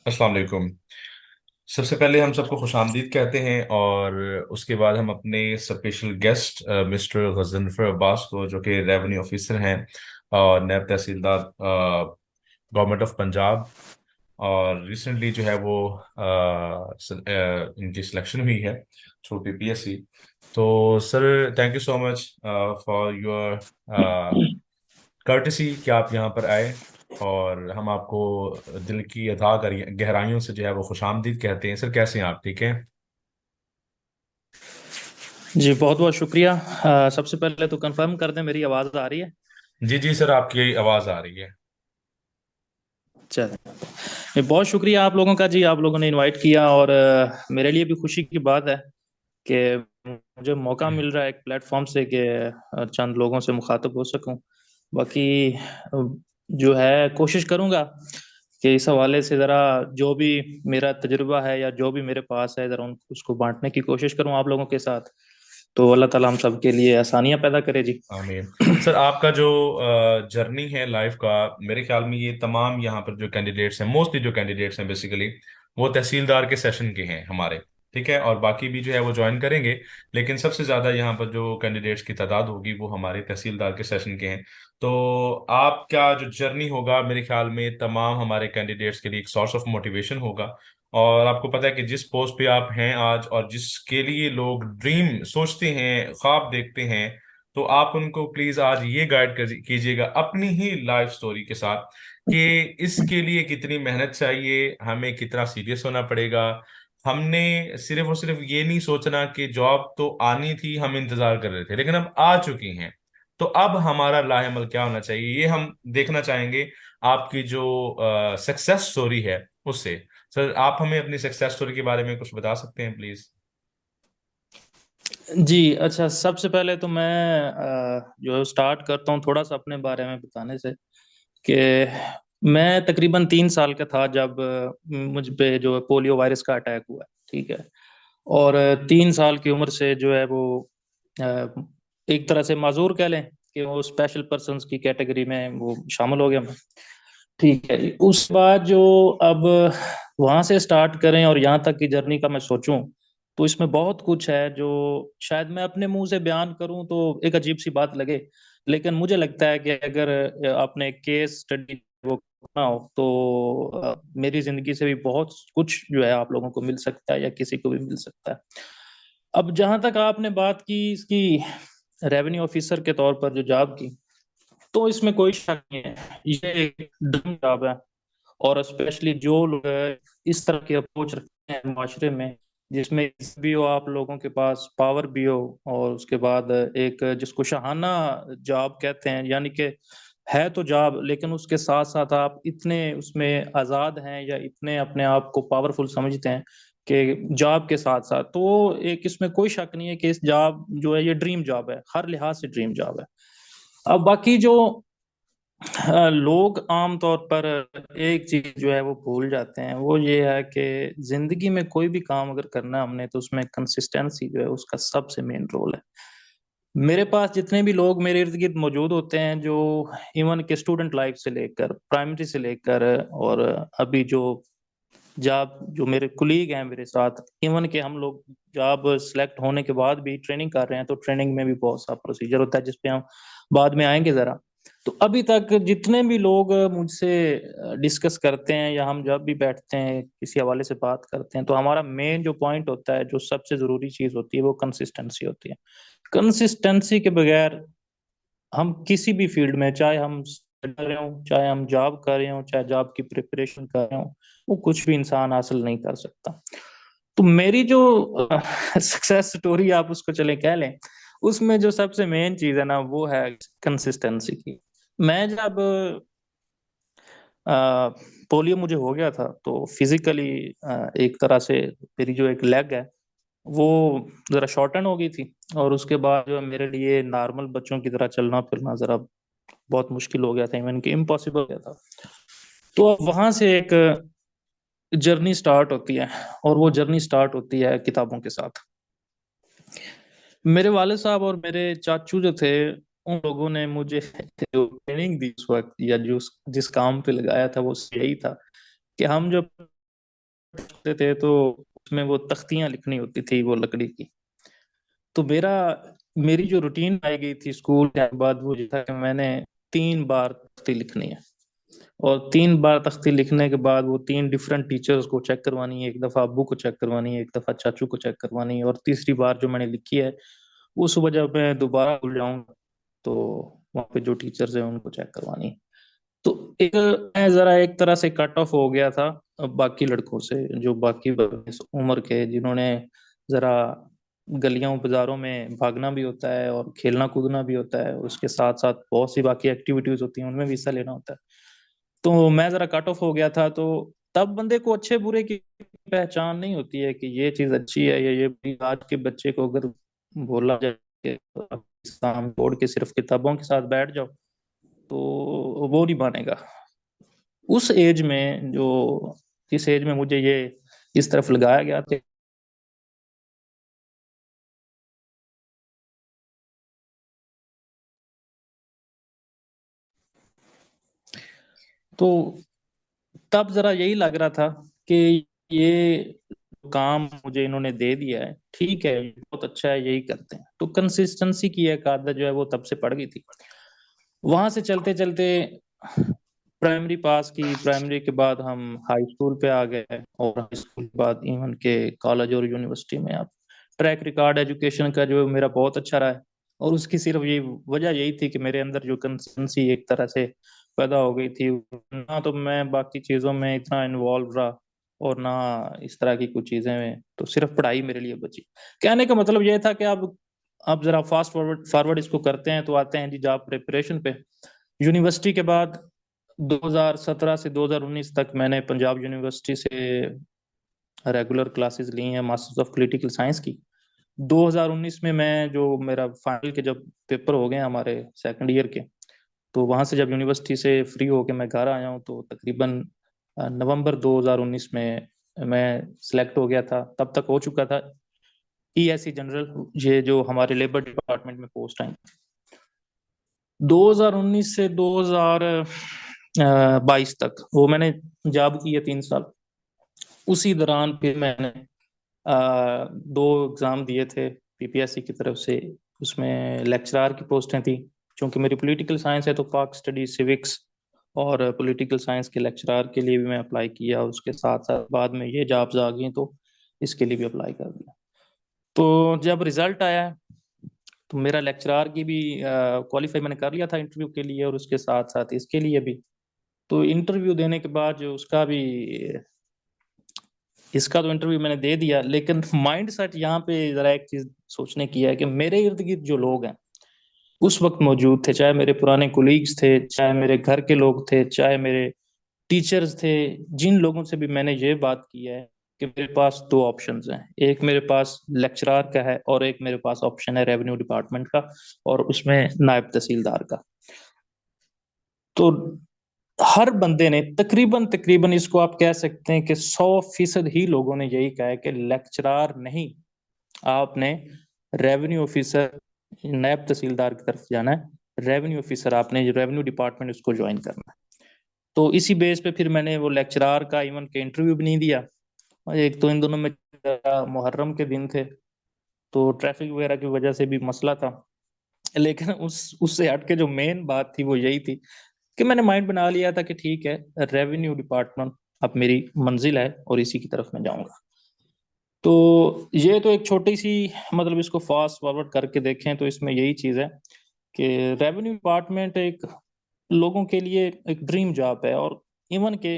अस्सलाम वालेकुम। सबसे पहले हम सबको खुशामदीद कहते हैं और उसके बाद हम अपने special guest mister Ghazanfar Abbas को, जो कि रेवेन्यू ऑफिसर हैं और नायब तहसीलदार गवर्नमेंट ऑफ पंजाब, और रिसेंटली जो है वो इनकी सिलेक्शन हुई है थ्रू पीपीएससी। तो sir, thank you so much for your courtesy कि आप यहाँ पर आए, और हम आपको दिल की अथाह गहराइयों से जो है वो खुशामदीद कहते हैं। सर, कैसे हैं आप? ठीक है? जी बहुत बहुत शुक्रिया। सबसे पहले तो कंफर्म कर दें मेरी आवाज़ आ रही है। जी जी सर, आपकी आवाज़ आ रही है। चलें। ये बहुत शुक्रिया आप लोगों का जी, आप लोगों ने इनवाइट किया और मेरे लिए भी खुशी की बात है कि मुझे मौका मिल रहा है एक प्लेटफॉर्म से कि चंद लोगों से मुखातब हो सकूं। बाकी जो है कोशिश करूंगा कि इस हवाले से ज़रा जो भी मेरा तजुर्बा है या जो भी मेरे पास है ज़रा उसको बांटने की कोशिश करूं आप लोगों के साथ। तो अल्लाह ताला हम सब के लिए आसानियां पैदा करे जी। आमीन। सर, आपका जो जर्नी है लाइफ का, मेरे ख्याल में ये तमाम यहाँ पर जो कैंडिडेट्स हैं, मोस्टली जो कैंडिडेट्स हैं बेसिकली, वो तहसीलदार के सेशन के हैं हमारे। ठीक है, और बाकी भी जो है वो ज्वाइन करेंगे, लेकिन सबसे ज़्यादा यहाँ पर जो कैंडिडेट्स की तादाद होगी वो हमारे तहसीलदार के सेशन के हैं। तो आपका जो जर्नी होगा, मेरे ख्याल में तमाम हमारे कैंडिडेट्स के लिए एक सोर्स ऑफ मोटिवेशन होगा। और आपको पता है कि जिस पोस्ट पे आप हैं आज, और जिसके लिए लोग ड्रीम सोचते हैं, ख्वाब देखते हैं, तो आप उनको प्लीज आज ये गाइड कर कीजिएगा अपनी ही लाइफ स्टोरी के साथ, कि इसके लिए कितनी मेहनत चाहिए, हमें कितना सीरियस होना पड़ेगा। हमने सिर्फ और सिर्फ ये नहीं सोचना कि जॉब तो आनी थी, हम इंतजार कर रहे थे, लेकिन अब आ चुकी हैं, तो अब हमारा लाहेमल क्या होना चाहिए, ये हम देखना चाहेंगे आपकी जो सक्सेस स्टोरी है उससे। सर, आप हमें अपनी सक्सेस स्टोरी के बारे में कुछ बता सकते हैं प्लीज? जी अच्छा, सबसे पहले तो मैं जो स्टार्ट करता हूँ थोड़ा सा अपने बारे में बताने से कि मैं तकरीबन 3 साल का था जब मुझ पे जो है पोलियो वायरस का अटैक हुआ है। ठीक है। और 3 साल की उम्र से जो है वो अ, एक तरह से माजूर कह लें कि वो स्पेशल पर्सन्स की कैटेगरी में वो शामिल हो गया मैं। ठीक है। उस बाद जो अब वहां से स्टार्ट करें और यहाँ तक की जर्नी का मैं सोचूं तो इसमें बहुत कुछ है जो शायद मैं अपने मुंह से बयान करूं तो एक अजीब सी बात लगे। लेकिन मुझे लगता है कि अगर आपने केस स्टडी वो करना हो तो मेरी जिंदगी से भी बहुत कुछ जो है आप लोगों को मिल सकता है या किसी को भी मिल सकता है। अब जहां तक आपने बात की इसकी रेवेन्यू ऑफिसर के तौर पर जो जॉब की, तो इसमें कोई शक नहीं है ये एक ड्रीम जॉब है। और स्पेशली जो लोग इस तरह की अप्रोच रखते हैं माशरे में, जिसमें इज्जत भी हो, आप लोगों के पास पावर भी हो, और उसके बाद एक जिसको शहाना जॉब कहते हैं, यानी कि है तो जॉब लेकिन उसके साथ साथ आप इतने उसमें आज़ाद हैं या इतने अपने आप को पावरफुल समझते हैं कि जॉब के साथ साथ, तो एक इसमें कोई शक नहीं है कि इस जॉब जो है ये ड्रीम जॉब है, हर लिहाज से ड्रीम जॉब है। अब बाकी जो लोग आमतौर पर एक चीज जो है वो भूल जाते हैं, वो ये है कि जिंदगी में कोई भी काम अगर करना है हमने तो उसमें कंसिस्टेंसी जो है उसका सबसे मेन रोल है। मेरे पास जितने भी लोग मेरे इर्द गिर्द मौजूद होते हैं, जो इवन के स्टूडेंट लाइफ से लेकर प्राइमरी से लेकर और अभी जो जॉब जो मेरे कुलीग हैं मेरे साथ, इवन के हम लोग जॉब सेलेक्ट होने के बाद भी ट्रेनिंग कर रहे हैं, तो ट्रेनिंग में भी बहुत सा प्रोसीजर होता है जिसपे हम बाद में आएंगे जरा। तो अभी तक जितने भी लोग मुझसे डिस्कस करते हैं या हम जब भी बैठते हैं किसी हवाले से बात करते हैं, तो हमारा मेन जो पॉइंट होता है, जो सबसे जरूरी चीज होती है, वो कंसिस्टेंसी होती है। कंसिस्टेंसी के बगैर हम किसी भी फील्ड में, चाहे हम study कर रहे हो, चाहे हम जॉब कर रहे हो, चाहे जॉब की प्रिपरेशन कर रहे हो, वो कुछ भी इंसान हासिल नहीं कर सकता। तो मेरी जो सक्सेस स्टोरी आप उसको चले कह लें, उसमें जो सबसे मेन चीज है ना वो है कंसिस्टेंसी की। मैं जब पोलियो मुझे हो गया था तो फिजिकली एक तरह से मेरी जो एक लेग है वो जरा शॉर्टन हो गई थी, और उसके बाद जो है मेरे लिए नॉर्मल बच्चों की तरह चलना फिरना जरा बहुत मुश्किल हो गया था, इवन कि इम्पॉसिबल हो गया था। तो अब वहां से एक जर्नी स्टार्ट होती है, और वो जर्नी स्टार्ट होती है किताबों के साथ। मेरे वाले साहब और मेरे चाचू जो थे, उन लोगों ने मुझे जो ट्रेनिंग दी उस वक्त, या जो जिस काम पे लगाया था, वो यही था कि हम जब पढ़ते थे तो उसमें वो तख्तियां लिखनी होती थी वो लकड़ी की। तो मेरी जो रूटीन आई गई थी स्कूल के बाद वो ये था कि मैंने 3 बार तख्ती लिखनी है। और 3 बार तख्ती लिखने के बाद वो 3 डिफरेंट टीचर्स को चेक करवानी है, एक दफा अब्बू को चेक करवानी है, एक दफा चाचू को चेक करवानी है, और तीसरी बार जो मैंने लिखी है वो सुबह जब मैं दोबारा भूल जाऊंगा तो वहाँ पे जो टीचर्स हैं उनको चेक करवानी है। तो एक मैं जरा एक तरह से कट ऑफ हो गया था बाकी लड़कों से, जो बाकी इस उम्र के, जिन्होंने जरा गलियों बाजारों में भागना भी होता है और खेलना कूदना भी होता है, और उसके साथ साथ बहुत सी बाकी एक्टिविटीज होती हैं उनमें भी हिस्सा लेना होता है। तो मैं जरा कट ऑफ हो गया था। तो तब बंदे को अच्छे बुरे की पहचान नहीं होती है कि ये चीज अच्छी है या ये बुरी। आज के बच्चे को अगर बोला जाए कि आप इस्लाम छोड़ के सिर्फ किताबों के साथ बैठ जाओ तो वो नहीं मानेगा। उस एज में जो जिस एज में मुझे ये इस तरफ लगाया गया था, तो तब जरा यही लग रहा था कि ये काम मुझे इन्होंने दे दिया है, ठीक है, बहुत अच्छा है, यही करते हैं। तो कंसिस्टेंसी की एक आदत जो है वो तब से पड़ गई थी। वहां से चलते चलते प्राइमरी पास की, प्राइमरी के बाद हम हाई स्कूल पे आ गए, और हाई स्कूल के बाद इवन के कॉलेज और यूनिवर्सिटी में अब ट्रैक रिकॉर्ड एजुकेशन का जो है मेरा बहुत अच्छा रहा है। और उसकी सिर्फ ये वजह यही थी कि मेरे अंदर जो कंसिस्टेंसी एक तरह से पैदा हो गई थी। ना तो मैं बाकी चीजों में इतना इन्वॉल्व रहा और ना इस तरह की कुछ चीजें में, तो सिर्फ पढ़ाई मेरे लिए बची। कहने का मतलब यह था कि अब जरा फास्ट फॉरवर्ड फॉरवर्ड इसको करते हैं तो आते हैं जी जॉब प्रिपरेशन पे। यूनिवर्सिटी के बाद 2017 से 2019 तक मैंने पंजाब यूनिवर्सिटी से रेगुलर क्लासेस ली हैं मास्टर्स ऑफ पॉलिटिकल साइंस की। 2019 में मैं जो मेरा फाइनल के जब पेपर हो गए हमारे सेकंड ईयर के, तो वहां से जब यूनिवर्सिटी से फ्री होके मैं घर आया हूँ तो तकरीबन नवंबर 2019 में मैं सिलेक्ट हो गया था। तब तक हो चुका था ईएससी जनरल, ये जो हमारे लेबर डिपार्टमेंट में पोस्ट आई। 2019 से 2022 तक वो मैंने जॉब की है 3 साल। उसी दौरान फिर मैंने 2 एग्जाम दिए थे पीपीएससी की तरफ से। उसमें लेक्चरार की पोस्टें थी। क्योंकि मेरी पॉलिटिकल साइंस है तो पाक स्टडी, सिविक्स और पॉलिटिकल साइंस के लेक्चरार के लिए भी मैं अप्लाई किया। उसके साथ साथ बाद में ये जॉब्स आ गई तो इसके लिए भी अप्लाई कर दिया। तो जब रिजल्ट आया तो मेरा लेक्चरार की भी क्वालिफाई मैंने कर लिया था इंटरव्यू के लिए, और उसके साथ साथ इसके लिए भी। तो इंटरव्यू देने के बाद जो उसका भी, इसका तो इंटरव्यू मैंने दे दिया, लेकिन माइंड सेट यहाँ पे जरा एक चीज सोचने की है कि मेरे इर्द गिर्द जो लोग हैं उस वक्त मौजूद थे, चाहे मेरे पुराने कोलीग्स थे, चाहे मेरे घर के लोग थे, चाहे मेरे टीचर्स थे, जिन लोगों से भी मैंने ये बात की है कि मेरे पास 2 ऑप्शंस हैं। एक मेरे पास लेक्चरार का है और एक मेरे पास ऑप्शन है रेवेन्यू डिपार्टमेंट का, और उसमें नायब तहसीलदार का। तो हर बंदे ने तकरीबन तकरीबन इसको आप कह सकते हैं कि 100% ही लोगों ने यही कहा है कि लेक्चरार नहीं, आपने रेवेन्यू ऑफिसर, नायब तहसीलदार की तरफ जाना है। रेवेन्यू ऑफिसर आपने रेवेन्यू डिपार्टमेंट उसको ज्वाइन करना है। तो इसी बेस पे फिर मैंने वो लेक्चरार का इवन के इंटरव्यू भी नहीं दिया। और एक तो इन दोनों में मुहर्रम के दिन थे तो ट्रैफिक वगैरह की वजह से भी मसला था। लेकिन उस उससे हट के जो मेन बात थी वो यही थी कि मैंने माइंड बना लिया था कि ठीक है, रेवेन्यू डिपार्टमेंट अब मेरी मंजिल है और इसी की तरफ मैं जाऊंगा। तो ये तो एक छोटी सी, मतलब इसको फास्ट फॉरवर्ड करके देखें तो इसमें यही चीज है कि रेवेन्यू डिपार्टमेंट एक लोगों के लिए एक ड्रीम जॉब है। और इवन के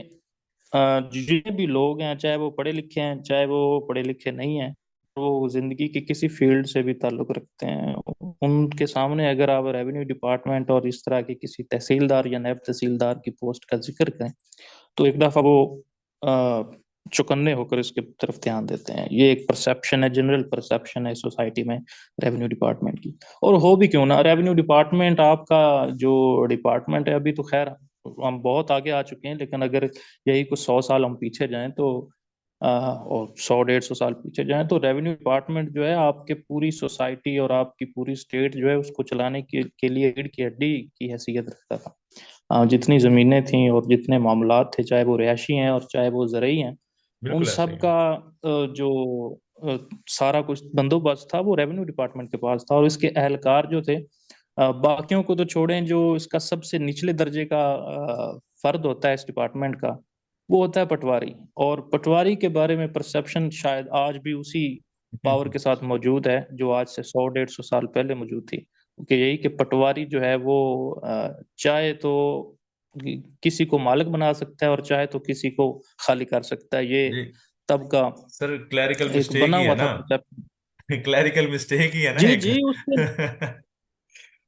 जितने भी लोग हैं, चाहे वो पढ़े लिखे हैं चाहे वो पढ़े लिखे नहीं हैं, वो जिंदगी के किसी फील्ड से भी ताल्लुक रखते हैं, उनके सामने अगर आप रेवेन्यू डिपार्टमेंट और इस तरह की किसी तहसीलदार या नायब तहसीलदार की पोस्ट का जिक्र करें तो एक दफा वो अ, चौकन्ने होकर इसके तरफ ध्यान देते हैं। ये एक परसेप्शन है, जनरल परसेप्शन है सोसाइटी में रेवेन्यू डिपार्टमेंट की। और हो भी क्यों ना, रेवेन्यू डिपार्टमेंट आपका जो डिपार्टमेंट है, अभी तो खैर हम बहुत आगे आ चुके हैं, लेकिन अगर यही कुछ 100 साल हम पीछे जाएं तो और 100 150 साल पीछे जाएं तो रेवेन्यू डिपार्टमेंट जो है आपके पूरी सोसाइटी और आपकी पूरी स्टेट जो है उसको चलाने के लिए रीढ़ की हड्डी की हैसियत रखता था। जितनी जमीनें थी और जितने मामलात थे, चाहे वो रिहायशी हैं और चाहे वो ज़रूरी हैं, उन बिल्कुल ऐसा सब ही है। का जो सारा कुछ बंदोबस्त था वो रेवेन्यू डिपार्टमेंट के पास था, और इसके एहलकार जो थे, बाकियों को तो छोड़ें, जो इसका सबसे निचले दर्जे का फर्द होता है इस डिपार्टमेंट का, वो होता है पटवारी। और पटवारी के बारे में परसेप्शन शायद आज भी उसी पावर के साथ मौजूद है जो आज से 100-150 साल पहले मौजूद थी, कि यही कि पटवारी जो है वो चाहे तो किसी को मालिक बना सकता है और चाहे तो किसी को खाली कर सकता है। ये जी तब का सर, क्लैरिकल एक मिस्टेक बना ही है हुआ ना। था परसेप्शन। क्लैरिकल मिस्टेक ही है ना जी एक। जी, उसके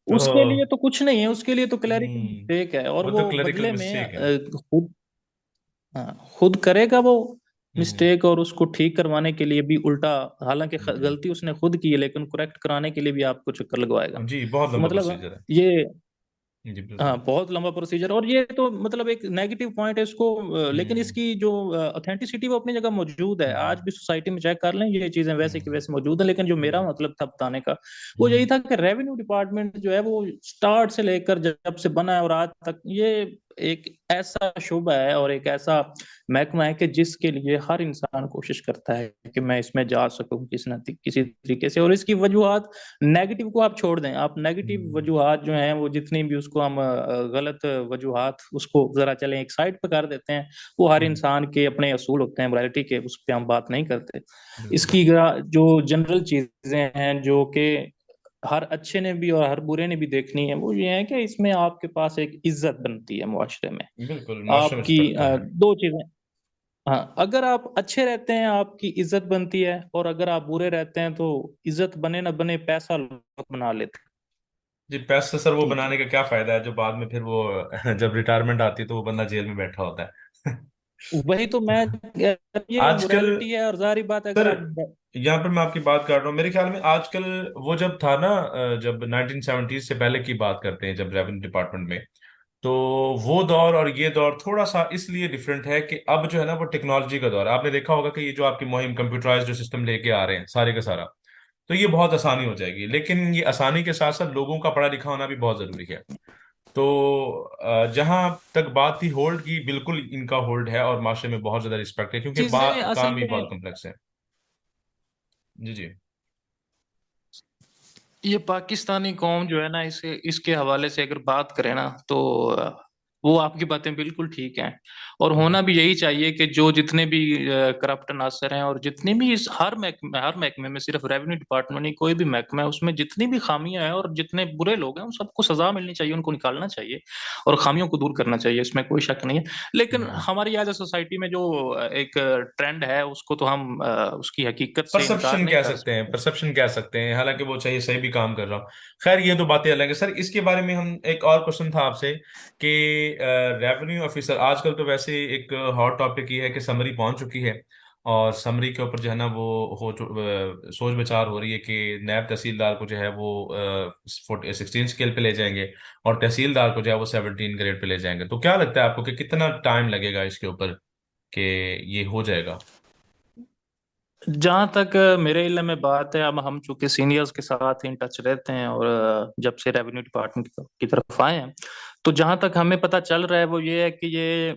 तो उसके लिए तो कुछ नहीं है, उसके लिए तो क्लैरिकल हम्म, मिस्टेक है, और वो तो वो क्लरिकल बदले में मिस्टेक है। खुद, हाँ, खुद करेगा वो हम्म। मिस्टेक, और उसको ठीक करवाने के लिए भी उल्टा, हालांकि जी गलती उसने खुद की है लेकिन करेक्ट कराने के लिए भी आपको चक्कर लगवाएगा। जी, बहुत तो लंबा मतलब प्रोसीजर है। ये, जी हाँ, बिल्कुल। बहुत लंबा प्रोसीजर, और ये तो मतलब एक नेगेटिव पॉइंट है इसको, लेकिन हम्म इसकी जो ऑथेंटिसिटी वो अपनी जगह मौजूद है, हम्म आज भी सोसाइटी में चेक कर लें ये चीजें वैसे की हम्म वैसे मौजूद है। लेकिन जो मेरा जी मतलब था बताने का, वो यही हम्म था कि रेवेन्यू डिपार्टमेंट जो है वो स्टार्ट से लेकर जब से बना है और आज तक, ये एक ऐसा शुबा है और एक ऐसा महकमा है कि जिसके लिए हर इंसान कोशिश करता है कि मैं इसमें जा सकूं किसी न किसी तरीके से। और इसकी वजूहत, नेगेटिव को आप छोड़ दें, आप नेगेटिव हम्म वजूहत जो हैं वो जितनी भी, उसको हम गलत वजूहत उसको जरा चलें एक साइड पर कर देते हैं। वो हर हम्म, इंसान के अपने असूल होते हैं मोरालिटी के, उस पर हम बात नहीं करते। बिल्कुल। इसकी जो जनरल चीजें हैं जो कि हर अच्छे ने भी और हर बुरे ने भी देखनी है, वो ये है कि इसमें आपके पास एक इज्जत बनती है मुआशरे में। बिल्कुल माशरे में आपकी रिस्पेक्ट का है। दो चीजें, हाँ, अगर आप अच्छे रहते हैं आपकी इज्जत बनती है, और अगर आप बुरे रहते हैं तो इज्जत बने ना बने पैसा लोग बना लेते जी पैसे सर वो हैं। जी, बनाने का क्या फायदा है, जो बाद में फिर वो जब रिटायरमेंट आती है तो वो बंदा जेल में बैठा होता है। वही तो मैं, ये आजकल मोरालिटी है, और जाहिर बात है सर, अगर आप, यहाँ पर मैं आपकी बात कर रहा हूँ, मेरे ख्याल में आजकल वो जब था ना, जब 1970 से पहले की बात करते हैं, जब रेवेन्यू डिपार्टमेंट में, तो वो दौर और ये दौर थोड़ा सा इसलिए डिफरेंट है कि अब जो है ना वो टेक्नोलॉजी का दौर है। आपने देखा होगा कि ये जो आपकी मुहिम कंप्यूटराइज जो सिस्टम लेके आ रहे हैं सारे का सारा, तो ये बहुत आसानी हो जाएगी। लेकिन ये आसानी के साथ साथ लोगों का पढ़ा लिखा होना भी बहुत जरूरी है। तो जहां तक बात थी होल्ड की, बिल्कुल इनका होल्ड है और माशरे में बहुत ज्यादा रिस्पेक्ट है, क्योंकि चीजें असल काम भी बहुत में, कम्प्लेक्स है। जी जी। ये पाकिस्तानी कौम जो है ना, इसे इसके हवाले से अगर बात करें ना तो वो आपकी बातें बिल्कुल ठीक हैं, और हम्म, होना भी यही चाहिए कि जो जितने भी करप्ट अनासर हैं, और जितने भी इस हर महकमे में, सिर्फ रेवेन्यू डिपार्टमेंट नहीं, कोई भी महकमा है उसमें जितनी भी खामियां हैं और जितने बुरे लोग हैं, उन सबको सजा मिलनी चाहिए, उनको निकालना चाहिए और खामियों को दूर करना चाहिए, इसमें कोई शक नहीं है। लेकिन हम्म। हमारी आज सोसाइटी में जो एक ट्रेंड है, उसको तो हम उसकी हकीकत से इनकार परसेप्शन नहीं कह कर सकते हैं, सकते। परसेप्शन कह सकते हैं, हालांकि वो चाहिए सही भी काम कर रहा हूँ। खैर ये तो बातें अलग है सर। इसके बारे में हम एक और क्वेश्चन था आपसे कि रेवेन्यू ऑफिसर आजकल तो वैसे एक हॉट टॉपिक ये है कि समरी पहुंच चुकी है, और समरी के ऊपर जो है ना वो सोच विचार हो रही है कि नायब तहसीलदार को जो है वो 16 स्केल पे ले जाएंगे, और तहसीलदार को जो है वो 17 ग्रेड पे ले जाएंगे। तो क्या लगता है आपको कि कितना टाइम लगेगा इसके ऊपर कि ये हो जाएगा? जहाँ तक मेरे इल्म में बात है, अब हम चूंकि सीनियर्स के साथ इन टच रहते हैं, और जब से रेवेन्यू डिपार्टमेंट की तरफ आए हैं, तो जहाँ तक हमें पता चल रहा है वो ये है कि ये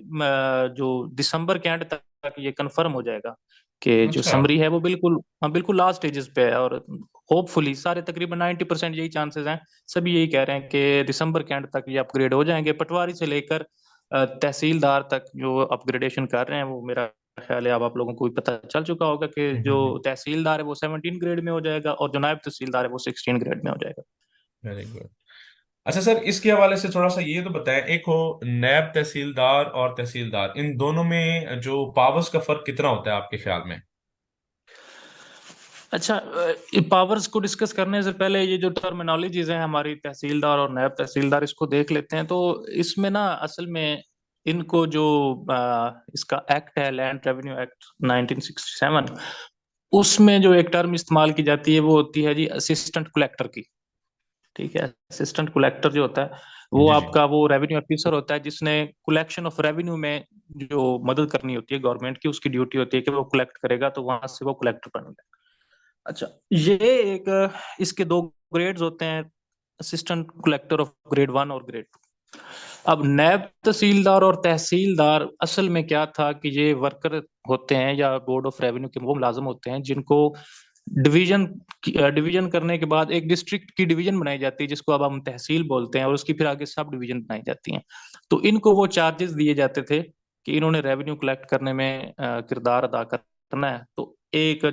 जो दिसंबर के एंड तक ये कंफर्म हो जाएगा कि जो अच्छा। समरी है वो बिल्कुल, हाँ, बिल्कुल लास्ट स्टेजेस पे है। और होपफुली सारे तकरीबन 90% यही चांसेस हैं, सभी यही कह रहे हैं कि दिसंबर के एंड तक ये अपग्रेड हो जाएंगे। पटवारी से लेकर तहसीलदार तक जो अपग्रेडेशन कर रहे हैं, वो मेरा ख्याल है अब आप लोगों को भी पता चल चुका होगा कि जो तहसीलदार है वो 17 ग्रेड में हो जाएगा, और जो नायब तहसीलदार है वो 16 ग्रेड में हो जाएगा। Very good. अच्छा सर, इसके हवाले से थोड़ा सा ये तो बताएं, एक हो नैब तहसीलदार और तहसीलदार, इन दोनों में जो पावर्स का फर्क कितना होता है आपके ख्याल में? अच्छा, पावर्स को डिस्कस करने से पहले ये जो टर्मिनोलॉजीज हैं हमारी, तहसीलदार और नायब तहसीलदार, इसको देख लेते हैं। तो इसमें ना असल में इनको जो इसका एक्ट है, लैंड रेवेन्यू एक्ट 1967, उसमें जो एक टर्म इस्तेमाल की जाती है वो होती है जी असिस्टेंट कलेक्टर की। ठीक है, असिस्टेंट कलेक्टर जो होता है वो जी जी। आपका वो रेवेन्यू ऑफिसर होता है जिसने कलेक्शन ऑफ रेवेन्यू में जो मदद करनी होती है गवर्नमेंट की, उसकी ड्यूटी होती है कि वो कलेक्ट करेगा, तो वहां से वो कलेक्टर बन गया। अच्छा, ये एक इसके दो ग्रेड्स होते हैं, असिस्टेंट कलेक्टर ऑफ ग्रेड 1 और ग्रेड 2। अब नायब तहसीलदार और तहसीलदार असल में क्या था कि ये वर्कर होते हैं या बोर्ड ऑफ रेवेन्यू के वो मुलाजम होते हैं जिनको डिवीजन डिवीजन करने के बाद एक डिस्ट्रिक्ट की डिवीजन बनाई जाती है जिसको अब हम तहसील बोलते हैं, और उसकी फिर आगे सब डिवीजन बनाई जाती हैं। तो इनको वो चार्जेस दिए जाते थे कि इन्होंने रेवेन्यू कलेक्ट करने में किरदार अदा करना है। तो एक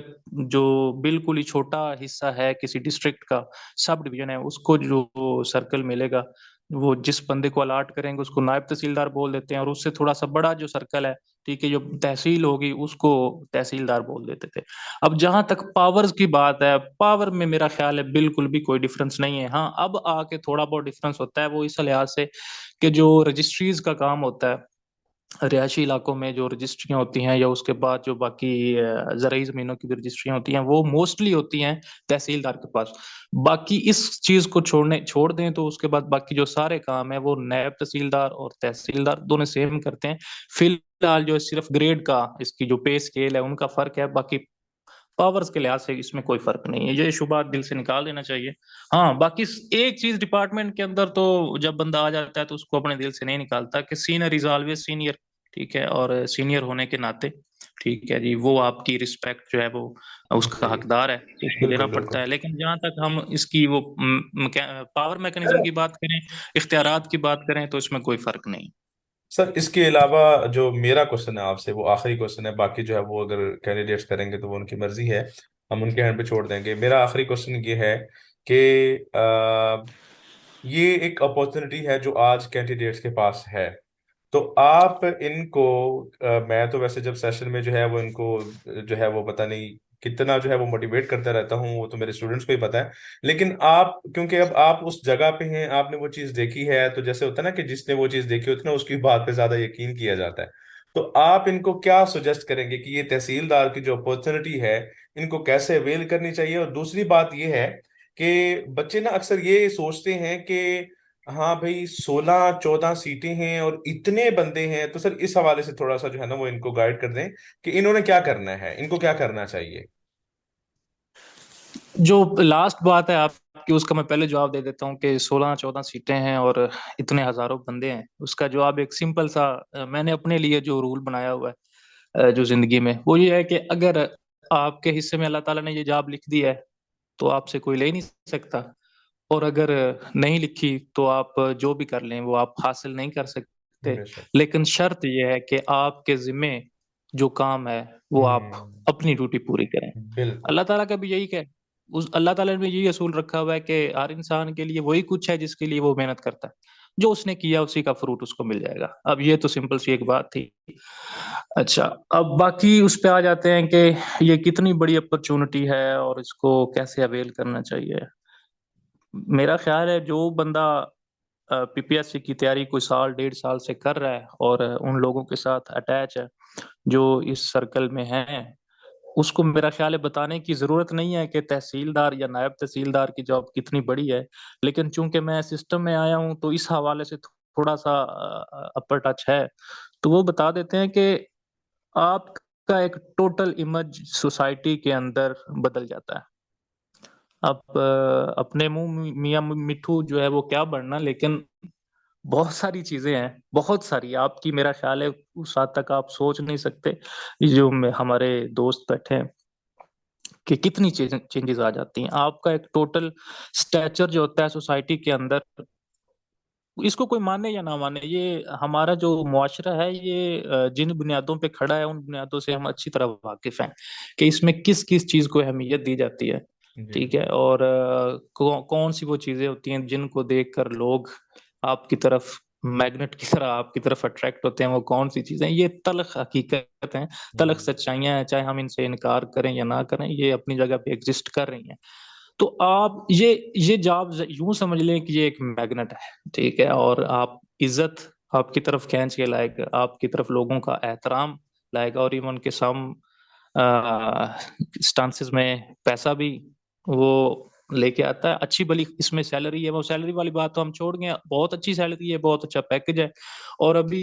जो बिल्कुल ही छोटा हिस्सा है किसी डिस्ट्रिक्ट का, सब डिवीजन है, उसको जो सर्कल मिलेगा वो जिस बंदे को अलाट करेंगे उसको नायब तहसीलदार बोल देते हैं, और उससे थोड़ा सा बड़ा जो सर्कल है, ठीक है, जो तहसील होगी उसको तहसीलदार बोल देते थे। अब जहां तक पावर्स की बात है, पावर में मेरा ख्याल है बिल्कुल भी कोई डिफरेंस नहीं है। हाँ, अब आके थोड़ा बहुत डिफरेंस होता है, वो इस लिहाज से कि जो रजिस्ट्रीज का काम होता है रिहायशी इलाकों में, जो रजिस्ट्रियां होती हैं, या उसके बाद जो बाकी ज़राई ज़मीनों की भी रजिस्ट्रियां होती हैं, वो मोस्टली होती हैं तहसीलदार के पास। बाकी इस चीज़ को छोड़ दें तो उसके बाद बाकी जो सारे काम है वो नायब तहसीलदार और तहसीलदार दोनों सेम करते हैं। फिलहाल जो है सिर्फ ग्रेड का, इसकी जो पे स्केल है उनका फर्क है, बाकी पावर्स के लिहाज से इसमें कोई फर्क नहीं है। ये शुबात दिल से निकाल देना चाहिए। हाँ, बाकी एक चीज डिपार्टमेंट के अंदर तो जब बंदा आ जाता है तो उसको अपने दिल से नहीं निकालता कि सीनियर इज ऑलवेज सीनियर, ठीक है, और सीनियर होने के नाते, ठीक है जी, वो आपकी रिस्पेक्ट जो है वो उसका जी, हकदार है, तो उसको देना बिल्कुल पड़ता बिल्कुल। है। लेकिन जहां तक हम इसकी वो पावर मैकेनिज्म की बात करें, इख्तियारात की बात करें, तो इसमें कोई फर्क नहीं। सर इसके अलावा जो मेरा क्वेश्चन है आपसे वो आखिरी क्वेश्चन है, बाकी जो है वो अगर कैंडिडेट्स करेंगे तो वो उनकी मर्जी है, हम उनके हैंड पे छोड़ देंगे। मेरा आखिरी क्वेश्चन ये है कि ये एक अपॉर्चुनिटी है जो आज कैंडिडेट्स के पास है, तो आप इनको मैं तो वैसे जब सेशन में जो है वो इनको जो है वो पता नहीं कितना जो है वो मोटिवेट करता रहता हूँ, वो तो मेरे स्टूडेंट्स को ही पता है। लेकिन आप क्योंकि अब आप उस जगह पे हैं, आपने वो चीज़ देखी है, तो जैसे होता है ना कि जिसने वो चीज़ देखी होती है ना उसकी बात पे ज्यादा यकीन किया जाता है। तो आप इनको क्या सुजेस्ट करेंगे कि ये तहसीलदार की जो अपॉर्चुनिटी है इनको कैसे अवेल करनी चाहिए? और दूसरी बात ये है कि बच्चे ना अक्सर ये सोचते हैं कि हाँ भाई 16-14 सीटें हैं और इतने बंदे हैं, तो सर इस हवाले से थोड़ा सा जो है ना वो इनको गाइड कर दें कि इन्होंने क्या करना है, इनको क्या करना चाहिए। जो लास्ट बात है आपकी, उसका मैं पहले जवाब दे देता हूँ कि 16-14 सीटें हैं और इतने हजारों बंदे हैं। उसका जवाब एक सिंपल सा, मैंने अपने लिए जो रूल बनाया हुआ है जो जिंदगी में, वो ये है कि अगर आपके हिस्से में अल्लाह ताला ने ये जॉब लिख दी है तो आपसे कोई ले नहीं सकता, और अगर नहीं लिखी तो आप जो भी कर लें वो आप हासिल नहीं कर सकते। बेशक। लेकिन शर्त यह है कि आपके जिम्मे जो काम है वो आप हम्म। अपनी ड्यूटी पूरी करें। बिल्कुल। अल्लाह ताला का भी यही है, उस अल्लाह ताला ने यही असूल रखा हुआ है कि हर इंसान के लिए वही कुछ है जिसके लिए वो मेहनत करता है, जो उसने किया उसी का फ्रूट उसको मिल जाएगा। अब ये तो सिंपल सी एक बात थी। अच्छा, अब बाकी उस पे आ जाते हैं कि ये कितनी बड़ी अपॉर्चुनिटी है और इसको कैसे अवेल करना चाहिए। मेरा ख्याल है जो बंदा पीपीएससी की तैयारी कोई साल 1.5 साल से कर रहा है और उन लोगों के साथ अटैच है जो इस सर्कल में हैं, उसको मेरा ख्याल है बताने की जरूरत नहीं है कि तहसीलदार या नायब तहसीलदार की जॉब कितनी बड़ी है। लेकिन चूंकि मैं सिस्टम में आया हूं तो इस हवाले से थोड़ा सा अपर टच है, तो वो बता देते हैं कि आपका एक टोटल इमेज सोसाइटी के अंदर बदल जाता है। अब अपने मुंह मियां मिट्ठू जो है वो क्या बढ़ना, लेकिन बहुत सारी चीजें हैं, बहुत सारी, आपकी मेरा ख्याल है उस हद तक आप सोच नहीं सकते। ये जो हमारे दोस्त बैठे हैं कि कितनी चेंजेस आ जाती हैं। आपका एक टोटल स्टैचर जो होता है सोसाइटी के अंदर, इसको कोई माने या ना माने, ये हमारा जो मुआशरा है ये जिन बुनियादों पे खड़ा है उन बुनियादों से हम अच्छी तरह वाकिफ हैं कि इसमें किस किस चीज को अहमियत दी जाती है, जी। ठीक है, और कौन सी वो चीजें होती हैं जिनको देखकर लोग आपकी तरफ मैग्नेट की तरह आपकी तरफ अट्रैक्ट होते हैं, वो कौन सी चीजें, ये तलख हकीकत है, तलख हम्म। सच्चाइयां हैं, चाहे हम इनसे इनकार करें या ना करें, ये अपनी जगह पे एग्जिस्ट कर रही हैं। तो आप ये जॉब यूं समझ लें कि ये एक मैग्नेट है, ठीक है, और आप इज्जत आपकी तरफ खींच के लाएगा, आपकी तरफ लोगों का एहतराम लाएगा, और इवन के सम स्टांसेस में पैसा भी वो लेके आता है। अच्छी भली इसमें सैलरी है, वो सैलरी वाली बात तो हम छोड़ गए, बहुत अच्छी सैलरी है, बहुत अच्छा पैकेज है। और अभी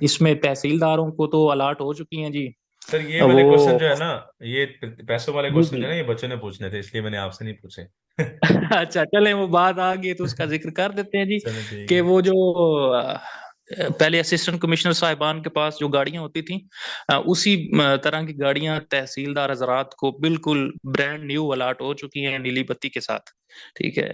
इसमें तहसीलदारों को तो अलाट हो चुकी हैं जी सर ये वाले वो क्वेश्चन जो है ना, ये पैसों वाले जी क्वेश्चन जी। जो है ना, ये बच्चों ने पूछने थे, इसलिए मैंने आपसे नहीं पूछे। अच्छा चले, वो बात आ गई तो उसका जिक्र कर देते हैं जी। चलो ठीक कि है। वो जो पहले असिस्टेंट कमिश्नर साहिबान के पास जो गाड़ियां होती थी, उसी तरह की गाड़ियां तहसीलदार हजरात को बिल्कुल ब्रांड न्यू अलाट हो चुकी हैं नीली बत्ती के साथ। ठीक है।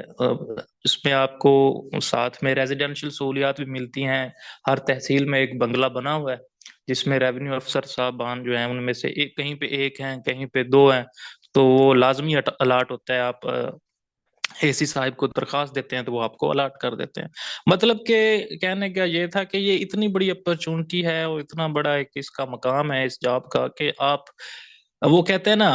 इसमें आपको साथ में रेजिडेंशियल सहूलियात भी मिलती हैं। हर तहसील में एक बंगला बना हुआ है, जिसमें रेवेन्यू अफसर साहबान जो हैं उनमें से एक, कहीं पे एक हैं कहीं पे दो हैं, तो वो लाजमी अलाट होता है। आप एसी साहब को दरखास्त देते हैं तो वो आपको अलाट कर देते हैं। मतलब के कहने का ये था कि ये इतनी बड़ी अपॉर्चुनिटी है और इतना बड़ा एक इसका मकाम है इस जॉब का, कि आप, वो कहते हैं ना,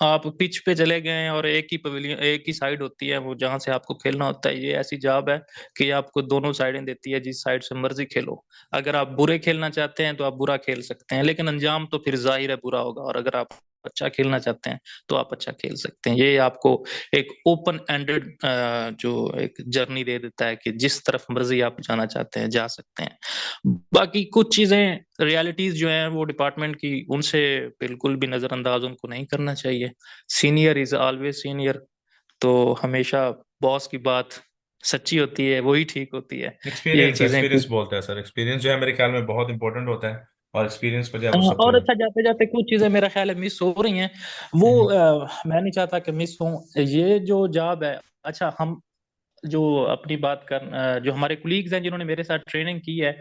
आप पिच पे चले गए और एक ही पवेलियन, एक ही साइड होती है वो जहां से आपको खेलना होता है। ये ऐसी जॉब है कि आपको दोनों साइडें देती है, जिस साइड से मर्जी खेलो। अगर आप बुरे खेलना चाहते हैं तो आप बुरा खेल सकते हैं, लेकिन अंजाम तो फिर जाहिर है बुरा होगा। और अगर आप अच्छा खेलना चाहते हैं तो आप अच्छा खेल सकते हैं। ये आपको एक ओपन एंडेड जो एक जर्नी दे देता है कि जिस तरफ मर्जी आप जाना चाहते हैं जा सकते हैं। बाकी कुछ चीजें रियलिटीज जो हैं वो डिपार्टमेंट की, उनसे बिल्कुल भी नजरअंदाज उनको नहीं करना चाहिए। Senior is always senior. तो हमेशा बॉस की बात सच्ची होती है, वही ठीक होती है। ये एक्सपीरियंस चीजें एक्सपीरियंस कुछ। बोलता है सर, एक्सपीरियंस जो है मेरे ख्याल में बहुत इंपॉर्टेंट होता है, और एक्सपीरियंस पर जो है वो सब और कुछ। अच्छा, जाते जाते कुछ चीजें मेरा ख्याल है मिस हो रही हैं। वो हम्म। मैं नहीं चाहता कि मिस हो। ये जो जॉब है, अच्छा हम जो अपनी बात कर, जो हमारे कुलीग्स हैं जिन्होंने मेरे साथ ट्रेनिंग की है,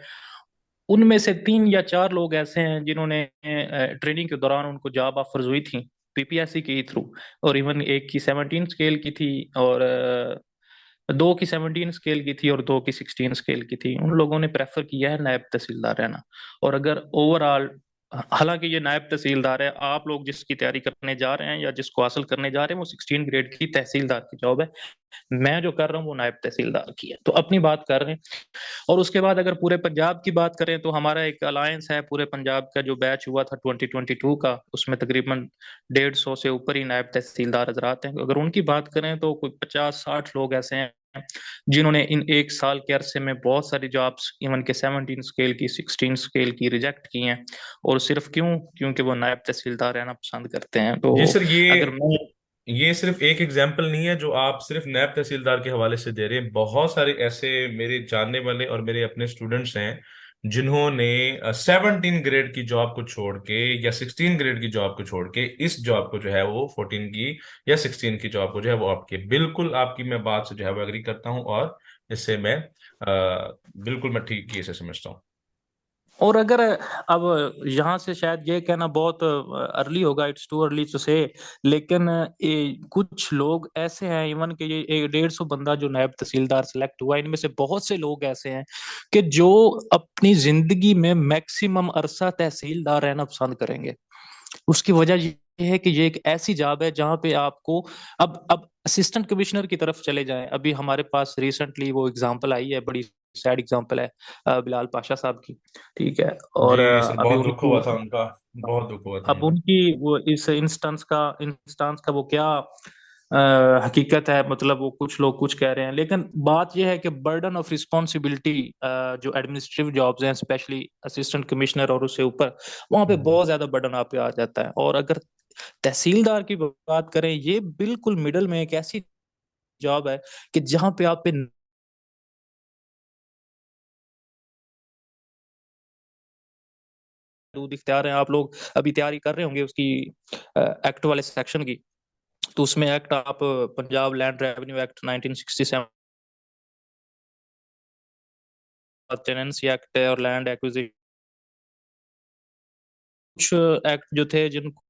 उनमें से 3 या 4 लोग ऐसे हैं जिन्होंने ट्रेनिंग के दौरान उनको जॉब ऑफर्स हुई थी पीपीएससी के थ्रू। और इवन एक की 17 स्केल की थी, और दो की 17 स्केल की थी, और दो की 16 स्केल की थी। उन लोगों ने प्रेफर किया है नायब तहसीलदार रहना। और अगर ओवरऑल, हालांकि ये नायब तहसीलदार है, आप लोग जिसकी तैयारी करने जा रहे हैं या जिसको हासिल करने जा रहे हैं वो 16 ग्रेड की तहसीलदार की जॉब है। मैं जो कर रहा हूँ वो नायब तहसीलदार की है, तो अपनी बात कर रहे हैं। और उसके बाद अगर पूरे पंजाब की बात करें तो हमारा एक अलायंस है पूरे पंजाब का, जो बैच हुआ था 2022 का, उसमें तकरीबन 150 से ऊपर ही नायब तहसीलदार हजरात हैं। अगर उनकी बात करें तो कोई 50-60 लोग ऐसे हैं जिन्होंने इन 1 साल के अरसे में बहुत सारी जॉब्स, इवन के 17 स्केल की, 16 स्केल की रिजेक्ट की हैं। और सिर्फ क्यों? क्योंकि वो नायब तहसीलदार रहना पसंद करते हैं। तो जी सर, अगर मैं, ये सिर्फ एक एग्जाम्पल नहीं है जो आप सिर्फ नैब तहसीलदार के हवाले से दे रहे हैं। बहुत सारे ऐसे मेरे जानने वाले और मेरे अपने स्टूडेंट्स हैं जिन्होंने 17 ग्रेड की जॉब को छोड़ के या 16 ग्रेड की जॉब को छोड़ के इस जॉब को जो है वो 14 की या 16 की जॉब को जो है वो आपके, बिल्कुल आपकी मैं बात से जो है वो एग्री करता हूँ, और इससे मैं बिल्कुल मैं ठीक ही इसे समझता हूँ। और अगर, अब यहाँ से शायद ये कहना बहुत अर्ली होगा, इट्स टू अर्ली टू से, लेकिन कुछ लोग ऐसे हैं, इवन के ये 150 बंदा जो नायब तहसीलदार सेलेक्ट हुआ, इनमें से बहुत से लोग ऐसे हैं कि जो अपनी जिंदगी में मैक्सिमम अरसा तहसीलदार रहना पसंद करेंगे। उसकी वजह ये है कि ये एक ऐसी जॉब है जहां पे आपको, अब असिस्टेंट कमिश्नर की तरफ चले जाएं। अभी हमारे पास रिसेंटली वो एग्जांपल आई है, बड़ी सैड एग्जांपल है बिलाल पाशा साहब की। ठीक है। और जी सर, अभी बहुत दुख हुआ उनकी, था उनका, बहुत दुख हुआ था अब उनका। उनकी वो इस इंस्टांस का वो क्या हकीकत है, मतलब वो कुछ लोग कुछ कह रहे हैं, लेकिन बात यह है कि बर्डन ऑफ रिस्पॉन्सिबिलिटी, जो एडमिनिस्ट्रेटिव जॉब्स हैं स्पेशली असिस्टेंट कमिश्नर और उससे ऊपर, वहां पे हम्म। बहुत ज्यादा बर्डन आप पे आ जाता है। और अगर तहसीलदार की बात करें, ये बिल्कुल मिडल में एक ऐसी जॉब है कि जहां पे आप पे दूध इख्तियार है। आप लोग अभी तैयारी कर रहे होंगे उसकी, एक्ट वाले सेक्शन की। तो उसमें एक्ट आप, Punjab land revenue act 1967, tenancy act है, और लैंड एक्विजिशन, कुछ एक्ट जो थे जिनको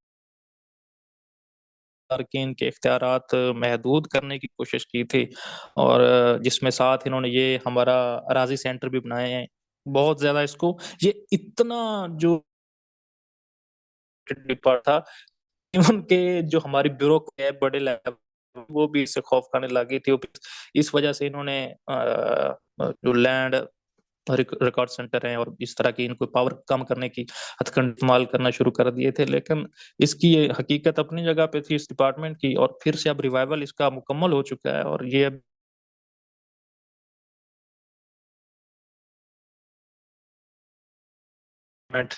के इनके इख्तियारात महदूद करने की कोशिश की थी। और जिसमें साथ इन्होंने ये हमारा अराजी सेंटर भी बनाए हैं। बहुत ज्यादा इसको, ये इतना जो डिपार्ट था, इवन के जो हमारी ब्यूरो है बड़े लेवल, वो भी इससे खौफ खाने लगी थी। इस वजह से इन्होंने जो लैंड रिकॉर्ड सेंटर हैं और इस तरह की इनको पावर कम करने की हथकंडे इस्तेमाल करना शुरू कर दिए थे। लेकिन इसकी ये हकीकत अपनी जगह पे थी इस डिपार्टमेंट की, और फिर से अब रिवाइवल इसका मुकम्मल हो चुका है। और ये